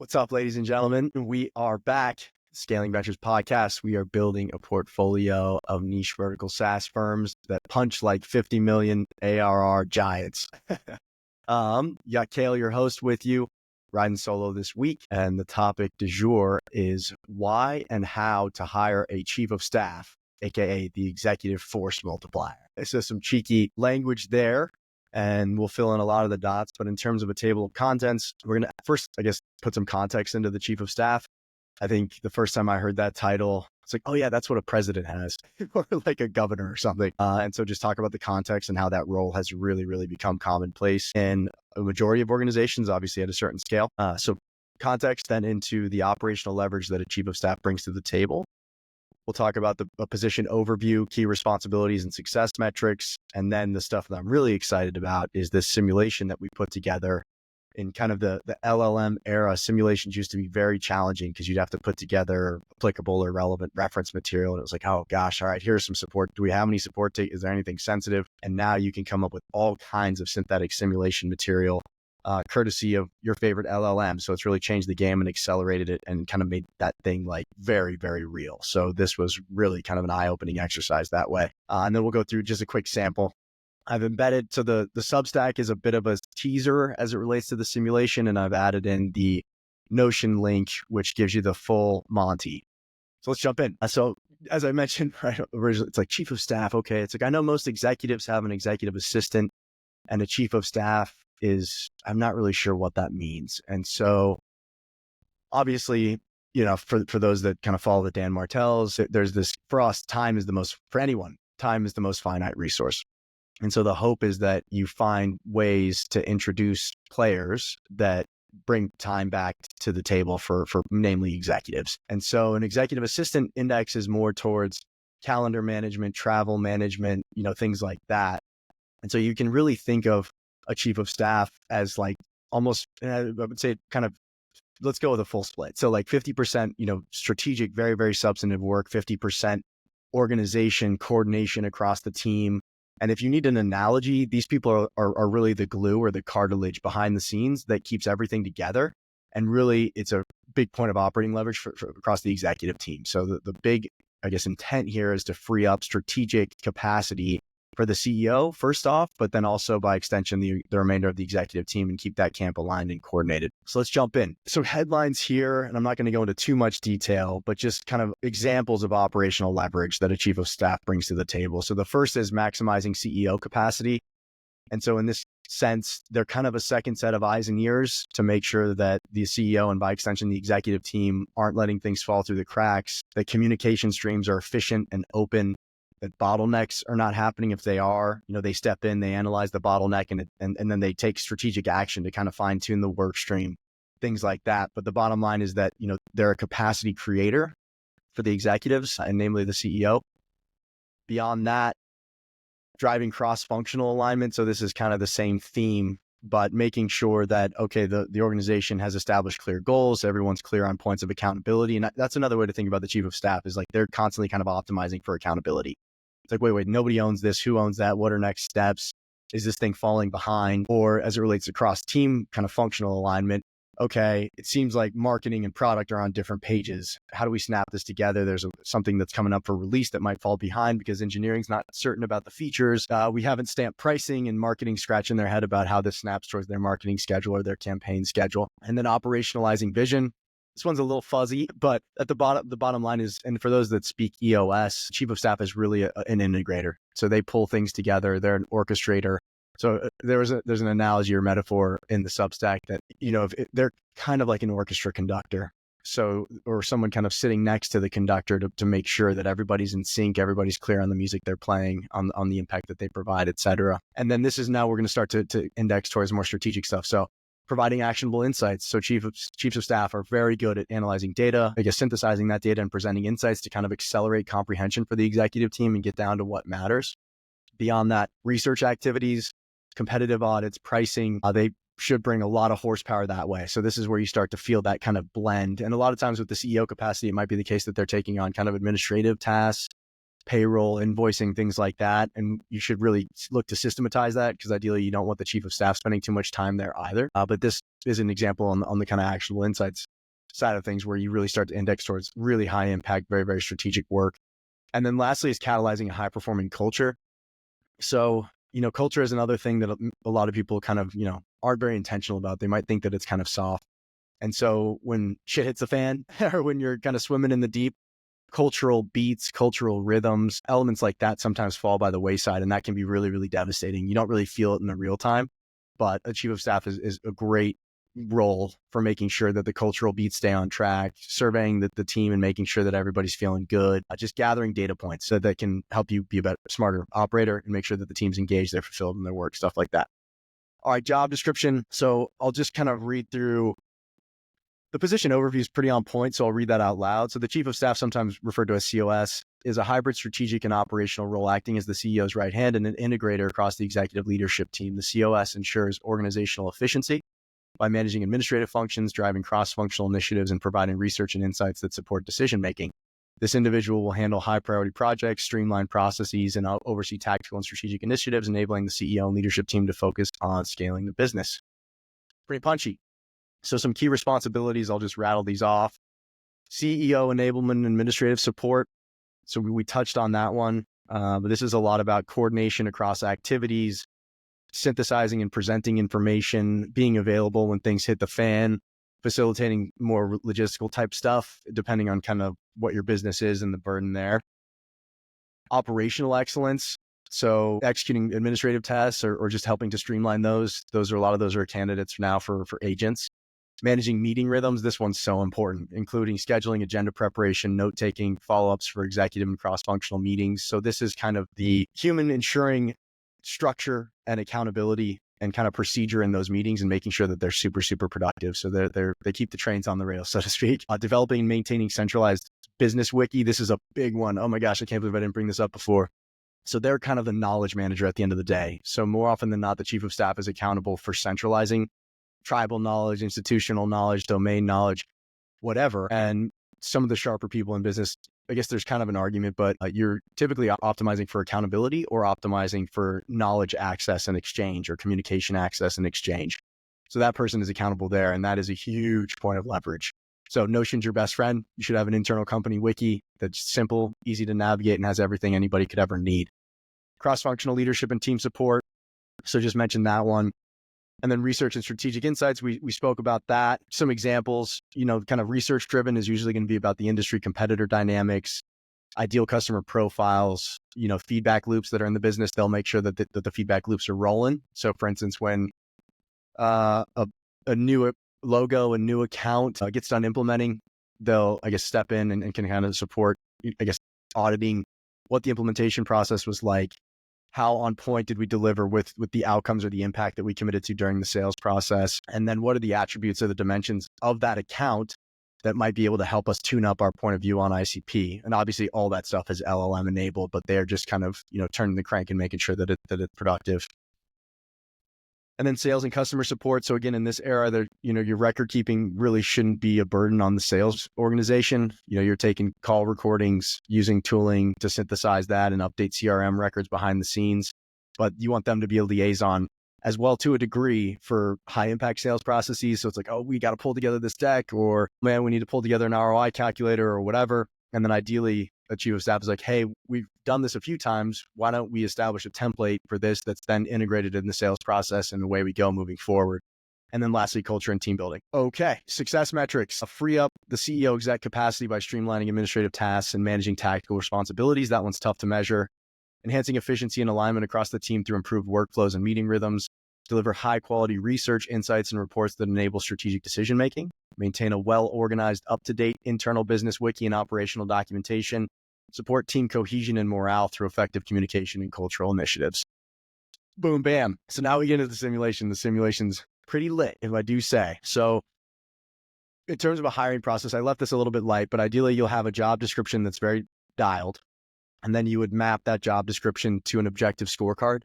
What's up, ladies and gentlemen? We are back. Scaling Ventures podcast. We are building a portfolio of niche vertical SaaS firms that punch like 50 million ARR giants. Got Kjael, your host, with you, riding solo this week. And the topic du jour is why and how to hire a chief of staff, aka the executive force multiplier. So some cheeky language there, and we'll fill in a lot of the dots. But in terms of a table of contents, we're going to first, put some context into the chief of staff. I think the first time I heard that title, it's like, oh yeah, that's what a president has, or like a governor or something. And so just talk about the context and how that role has really become commonplace in a majority of organizations, obviously at a certain scale. So context, then into the operational leverage that a chief of staff brings to the table. We'll talk about the position overview, key responsibilities and success metrics. And then the stuff that I'm really excited about is this simulation that we put together. In kind of the LLM era, simulations used to be very challenging because you'd have to put together applicable or relevant reference material. And it was like, oh gosh, all right, here's some support. Do we have any support? Is there anything sensitive? And now you can come up with all kinds of synthetic simulation material, courtesy of your favorite LLM. So it's really changed the game and accelerated it and kind of made that thing like very real. So this was really kind of an eye-opening exercise that way. And then we'll go through just a quick sample. I've embedded, so the Substack is a bit of a teaser as it relates to the simulation, and I've added in the Notion link, which gives you the full Monty. So let's jump in. So as I mentioned, right, originally, it's like chief of staff. Okay, it's like, I know most executives have an executive assistant, and a chief of staff I'm not really sure what that means. And so obviously, for those that kind of follow the Dan Martells, there's this, for us, for anyone, time is the most finite resource. And so the hope is that you find ways to introduce players that bring time back to the table for namely executives. And so an executive assistant index is more towards calendar management, travel management, things like that. And so you can really think of a chief of staff as like almost, I would say kind of, let's go with a full split. So like 50%, strategic, very substantive work, 50% organization, coordination across the team. And if you need an analogy, these people are really the glue or the cartilage behind the scenes that keeps everything together. And really, it's a big point of operating leverage for across the executive team. So the big, intent here is to free up strategic capacity for the CEO, first off, but then also by extension, the remainder of the executive team, and keep that camp aligned and coordinated. So let's jump in. So headlines here, and I'm not going to go into too much detail, but just kind of examples of operational leverage that a chief of staff brings to the table. So the first is maximizing CEO capacity. And so in this sense, they're kind of a second set of eyes and ears to make sure that the CEO and by extension, the executive team aren't letting things fall through the cracks, that communication streams are efficient and open, that bottlenecks are not happening. If they are, they step in, they analyze the bottleneck, and then they take strategic action to kind of fine tune the work stream, things like that. But the bottom line is that, they're a capacity creator for the executives, and namely the CEO. Beyond that, driving cross-functional alignment. So this is kind of the same theme, but making sure that, okay, the organization has established clear goals, everyone's clear on points of accountability. And that's another way to think about the chief of staff, is like they're constantly kind of optimizing for accountability. It's like, wait, nobody owns this. Who owns that? What are next steps? Is this thing falling behind? Or as it relates to cross team kind of functional alignment, okay, it seems like marketing and product are on different pages. How do we snap this together? There's something that's coming up for release that might fall behind because engineering's not certain about the features. We haven't stamped pricing, and marketing scratching their head about how this snaps towards their marketing schedule or their campaign schedule. And then operationalizing vision. This one's a little fuzzy, but at the bottom line is, and for those that speak EOS, chief of staff is really an integrator. So they pull things together. They're an orchestrator. So there's an analogy or metaphor in the Substack that, they're kind of like an orchestra conductor. So, or someone kind of sitting next to the conductor to make sure that everybody's in sync, everybody's clear on the music they're playing, on the impact that they provide, et cetera. And then this is now we're going to start to index towards more strategic stuff. So providing actionable insights. So chiefs of staff are very good at analyzing data, synthesizing that data and presenting insights to kind of accelerate comprehension for the executive team and get down to what matters. Beyond that, research activities, competitive audits, pricing, they should bring a lot of horsepower that way. So this is where you start to feel that kind of blend. And a lot of times with the CEO capacity, it might be the case that they're taking on kind of administrative tasks, payroll, invoicing, things like that. And you should really look to systematize that, because ideally you don't want the chief of staff spending too much time there either. But this is an example on the kind of actionable insights. side of things where you really start to index towards really high impact, very, very strategic work. And then lastly is catalyzing a high performing culture. So, culture is another thing that a lot of people kind of, aren't very intentional about. They might think that it's kind of soft. And so when shit hits the fan or when you're kind of swimming in the deep, cultural beats, cultural rhythms, elements like that sometimes fall by the wayside. And that can be really, really devastating. You don't really feel it in the real time, but a chief of staff is a great role for making sure that the cultural beats stay on track, surveying the team and making sure that everybody's feeling good, just gathering data points so that can help you be a better, smarter operator and make sure that the team's engaged, they're fulfilled in their work, stuff like that. All right, job description. So I'll just kind of read through. The position overview is pretty on point, so I'll read that out loud. So the chief of staff, sometimes referred to as COS, is a hybrid strategic and operational role acting as the CEO's right hand and an integrator across the executive leadership team. The COS ensures organizational efficiency by managing administrative functions, driving cross-functional initiatives, and providing research and insights that support decision-making. This individual will handle high-priority projects, streamline processes, and oversee tactical and strategic initiatives, enabling the CEO and leadership team to focus on scaling the business. Pretty punchy. So some key responsibilities, I'll just rattle these off. CEO enablement and administrative support. So we touched on that one, but this is a lot about coordination across activities, synthesizing and presenting information, being available when things hit the fan, facilitating more logistical type stuff, depending on kind of what your business is and the burden there. Operational excellence. So executing administrative tasks or just helping to streamline those. A lot of those are candidates now for agents. Managing meeting rhythms. This one's so important, including scheduling, agenda preparation, note-taking, follow-ups for executive and cross-functional meetings. So this is kind of the human ensuring structure and accountability and kind of procedure in those meetings and making sure that they're super, super productive. So they keep the trains on the rails, so to speak. Developing and maintaining centralized business wiki. This is a big one. Oh my gosh, I can't believe I didn't bring this up before. So they're kind of the knowledge manager at the end of the day. So more often than not, the chief of staff is accountable for centralizing tribal knowledge, institutional knowledge, domain knowledge, whatever. And some of the sharper people in business, I guess there's kind of an argument, but you're typically optimizing for accountability or optimizing for knowledge access and exchange or communication access and exchange. So that person is accountable there. And that is a huge point of leverage. So Notion's your best friend. You should have an internal company wiki that's simple, easy to navigate, and has everything anybody could ever need. Cross-functional leadership and team support. So just mentioned that one. And then research and strategic insights, we spoke about that. Some examples, kind of research driven is usually going to be about the industry competitor dynamics, ideal customer profiles, feedback loops that are in the business. They'll make sure that the feedback loops are rolling. So for instance, when a new logo, a new account gets done implementing, they'll, step in and can kind of support, auditing what the implementation process was like. How on point did we deliver with the outcomes or the impact that we committed to during the sales process? And then what are the attributes or the dimensions of that account that might be able to help us tune up our point of view on ICP? And obviously all that stuff is LLM enabled, but they're just kind of, turning the crank and making sure that it's productive. And then sales and customer support. So again, in this era, your record keeping really shouldn't be a burden on the sales organization. You're taking call recordings, using tooling to synthesize that and update CRM records behind the scenes. But you want them to be a liaison as well to a degree for high impact sales processes. So it's like, oh, we got to pull together this deck, or man, we need to pull together an ROI calculator or whatever. And then ideally, a chief of staff is like, hey, we've done this a few times. Why don't we establish a template for this that's then integrated in the sales process and the way we go moving forward? And then lastly, culture and team building. Okay, success metrics. Free up the CEO exec capacity by streamlining administrative tasks and managing tactical responsibilities. That one's tough to measure. Enhancing efficiency and alignment across the team through improved workflows and meeting rhythms. Deliver high quality research, insights, and reports that enable strategic decision making. Maintain a well-organized, up-to-date internal business wiki and operational documentation. Support team cohesion and morale through effective communication and cultural initiatives. Boom, bam. So now we get into the simulation. The simulation's pretty lit, if I do say. So in terms of a hiring process, I left this a little bit light, but ideally you'll have a job description that's very dialed. And then you would map that job description to an objective scorecard.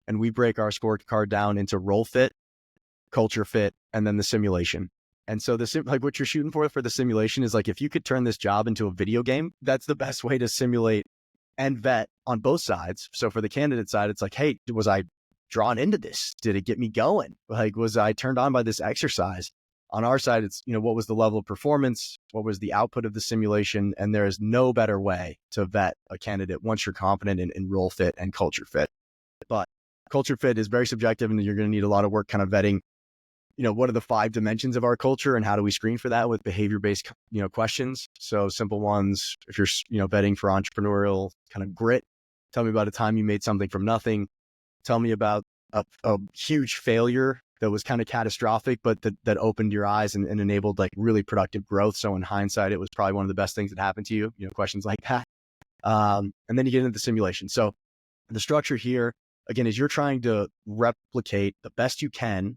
And we break our scorecard down into role fit, culture fit, and then the simulation. And so what you're shooting for the simulation is like, if you could turn this job into a video game, that's the best way to simulate and vet on both sides. So for the candidate side, it's like, hey, was I drawn into this? Did it get me going? Like, was I turned on by this exercise? On our side, it's, what was the level of performance? What was the output of the simulation? And there is no better way to vet a candidate once you're confident in role fit and culture fit. But culture fit is very subjective, and you're going to need a lot of work kind of vetting, what are the 5 dimensions of our culture and how do we screen for that with behavior-based, questions. So simple ones, if you're, vetting for entrepreneurial kind of grit, tell me about a time you made something from nothing. Tell me about a huge failure that was kind of catastrophic, but that opened your eyes and enabled like really productive growth. So in hindsight, it was probably one of the best things that happened to you, questions like that. And then you get into the simulation. So the structure here, again, is you're trying to replicate the best you can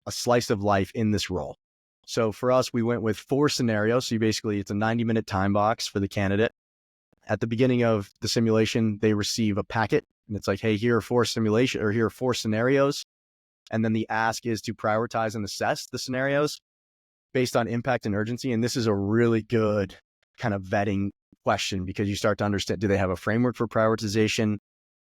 a slice of life in this role. So for us, we went with 4 scenarios. So it's a 90-minute time box for the candidate. At the beginning of the simulation, they receive a packet, and it's like, hey, here are 4 scenarios. And then the ask is to prioritize and assess the scenarios based on impact and urgency. And this is a really good kind of vetting question, because you start to understand, do they have a framework for prioritization?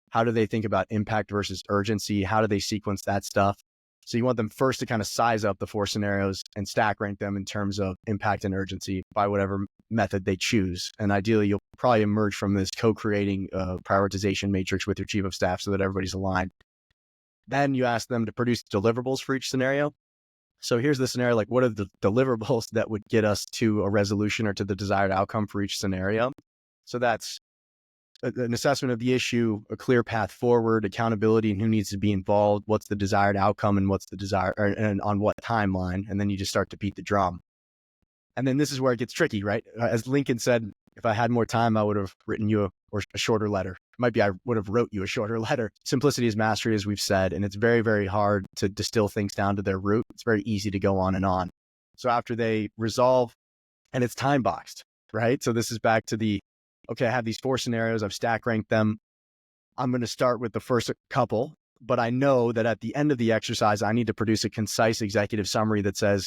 How do they think about impact versus urgency? How do they sequence that stuff? So you want them first to kind of size up the 4 scenarios and stack rank them in terms of impact and urgency by whatever method they choose. And ideally, you'll probably emerge from this co-creating prioritization matrix with your chief of staff so that everybody's aligned. Then you ask them to produce deliverables for each scenario. So here's the scenario, like what are the deliverables that would get us to a resolution or to the desired outcome for each scenario? So that's an assessment of the issue, a clear path forward, accountability, and who needs to be involved, what's the desired outcome, and what's the and on what timeline. And then you just start to beat the drum. And then this is where it gets tricky, right? As Lincoln said, if I had more time, I would have written you a shorter letter. I would have wrote you a shorter letter. Simplicity is mastery, as we've said, and it's very, very hard to distill things down to their root. It's very easy to go on and on. So after they resolve, and it's time boxed, right? So this is back to okay, I have these 4 scenarios, I've stack ranked them. I'm going to start with the first couple, but I know that at the end of the exercise, I need to produce a concise executive summary that says,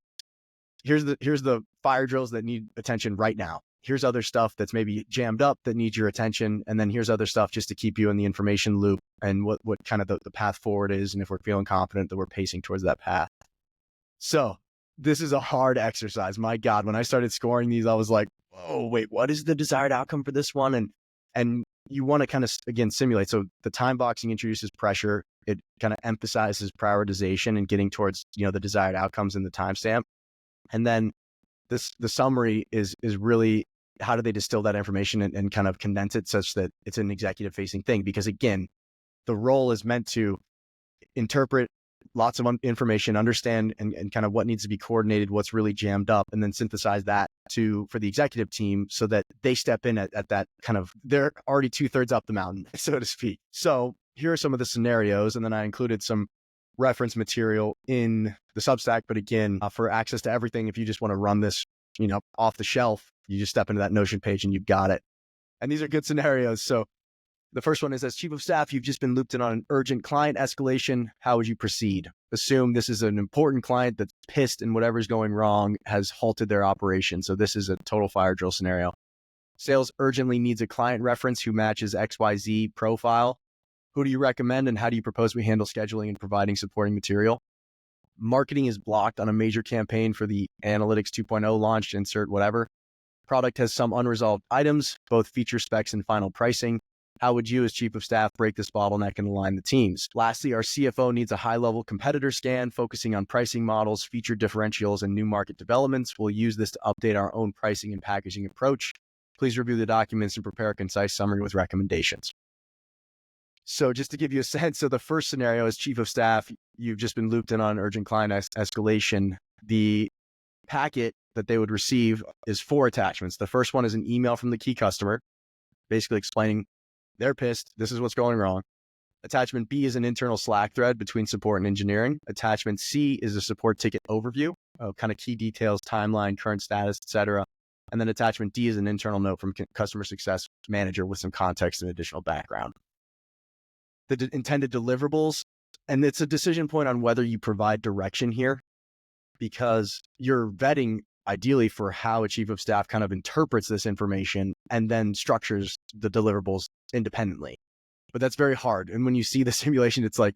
here's the fire drills that need attention right now. Here's other stuff that's maybe jammed up that needs your attention. And then here's other stuff just to keep you in the information loop and what kind of the path forward is. And if we're feeling confident that we're pacing towards that path. So this is a hard exercise. My God, when I started scoring these, I was like, oh, wait, what is the desired outcome for this one? And you want to kind of, again, simulate. So the time boxing introduces pressure. It kind of emphasizes prioritization and getting towards, the desired outcomes in the timestamp. And then the summary is really, how do they distill that information and kind of condense it such that it's an executive facing thing? Because again, the role is meant to interpret lots of information, understand and kind of what needs to be coordinated, what's really jammed up, and then synthesize that for the executive team so that they step in at that kind of, they're already 2/3 up the mountain, so to speak. So here are some of the scenarios. And then I included some reference material in the Substack. But again, for access to everything, if you just want to run this, off the shelf, you just step into that Notion page and you've got it. And these are good scenarios. So the first one is, as chief of staff, you've just been looped in on an urgent client escalation. How would you proceed? Assume this is an important client that's pissed and whatever's going wrong has halted their operation. So this is a total fire drill scenario. Sales urgently needs a client reference who matches XYZ profile. Who do you recommend and how do you propose we handle scheduling and providing supporting material? Marketing is blocked on a major campaign for the Analytics 2.0 launch, insert whatever. Product has some unresolved items, both feature specs and final pricing. How would you as chief of staff break this bottleneck and align the teams? Lastly, our CFO needs a high-level competitor scan focusing on pricing models, feature differentials, and new market developments. We'll use this to update our own pricing and packaging approach. Please review the documents and prepare a concise summary with recommendations. So just to give you a sense, so the first scenario is chief of staff, you've just been looped in on urgent client escalation. The packet that they would receive is 4 attachments. The first one is an email from the key customer, basically explaining they're pissed, this is what's going wrong. Attachment B is an internal Slack thread between support and engineering. Attachment C is a support ticket overview of kind of key details, timeline, current status, etc. And then attachment D is an internal note from customer success manager with some context and additional background. The intended deliverables, and it's a decision point on whether you provide direction here, because you're vetting ideally for how a chief of staff kind of interprets this information and then structures the deliverables independently. But that's very hard. And when you see the simulation, it's like,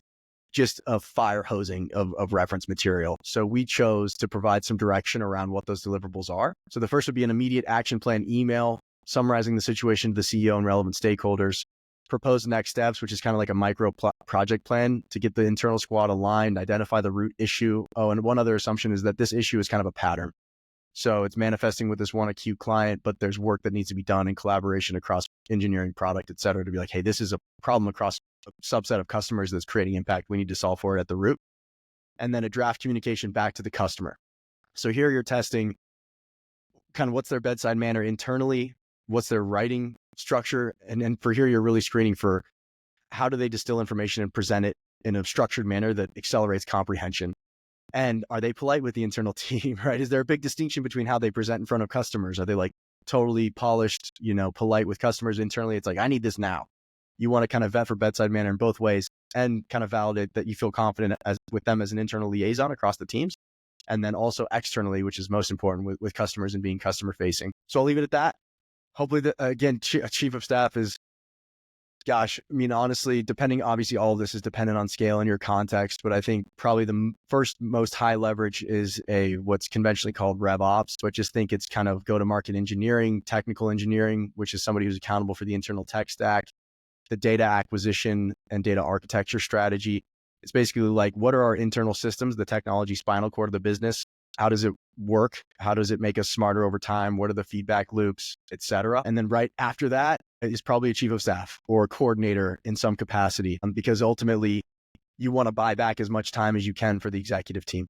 just a fire hosing of reference material. So we chose to provide some direction around what those deliverables are. So the first would be an immediate action plan email summarizing the situation to the CEO and relevant stakeholders, propose next steps, which is kind of like a micro project plan to get the internal squad aligned, identify the root issue. Oh, and one other assumption is that this issue is kind of a pattern. So it's manifesting with this one acute client, but there's work that needs to be done in collaboration across engineering, product, et cetera, to be like, hey, this is a problem across a subset of customers that's creating impact. We need to solve for it at the root. And then a draft communication back to the customer. So here you're testing kind of what's their bedside manner internally, what's their writing structure. And then for here, you're really screening for how do they distill information and present it in a structured manner that accelerates comprehension. And are they polite with the internal team, right? Is there a big distinction between how they present in front of customers? Are they like totally polished, polite with customers internally? It's like, I need this now. You want to kind of vet for bedside manner in both ways and kind of validate that you feel confident with them as an internal liaison across the teams. And then also externally, which is most important with customers and being customer facing. So I'll leave it at that. Hopefully, again, a chief of staff is, honestly, obviously all of this is dependent on scale and your context, but I think probably the first most high leverage is what's conventionally called RevOps, but just think it's kind of go-to-market engineering, technical engineering, which is somebody who's accountable for the internal tech stack, the data acquisition and data architecture strategy. It's basically like, what are our internal systems, the technology spinal cord of the business? How does it work? How does it make us smarter over time? What are the feedback loops, et cetera? And then right after that is probably a chief of staff or a coordinator in some capacity, because ultimately you want to buy back as much time as you can for the executive team.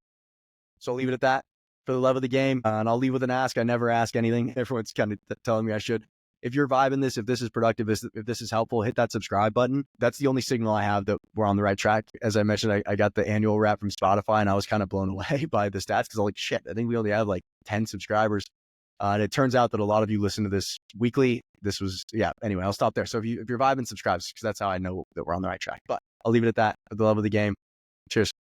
So I'll leave it at that for the love of the game. And I'll leave with an ask. I never ask anything. Everyone's kind of telling me I should. If you're vibing this, if this is productive, if this is helpful, hit that subscribe button. That's the only signal I have that we're on the right track. As I mentioned, I got the annual wrap from Spotify and I was kind of blown away by the stats because I was like, shit, I think we only have like 10 subscribers. And it turns out that a lot of you listen to this weekly. Anyway, I'll stop there. So if you're vibing, subscribe, because that's how I know that we're on the right track. But I'll leave it at that. For the love of the game. Cheers.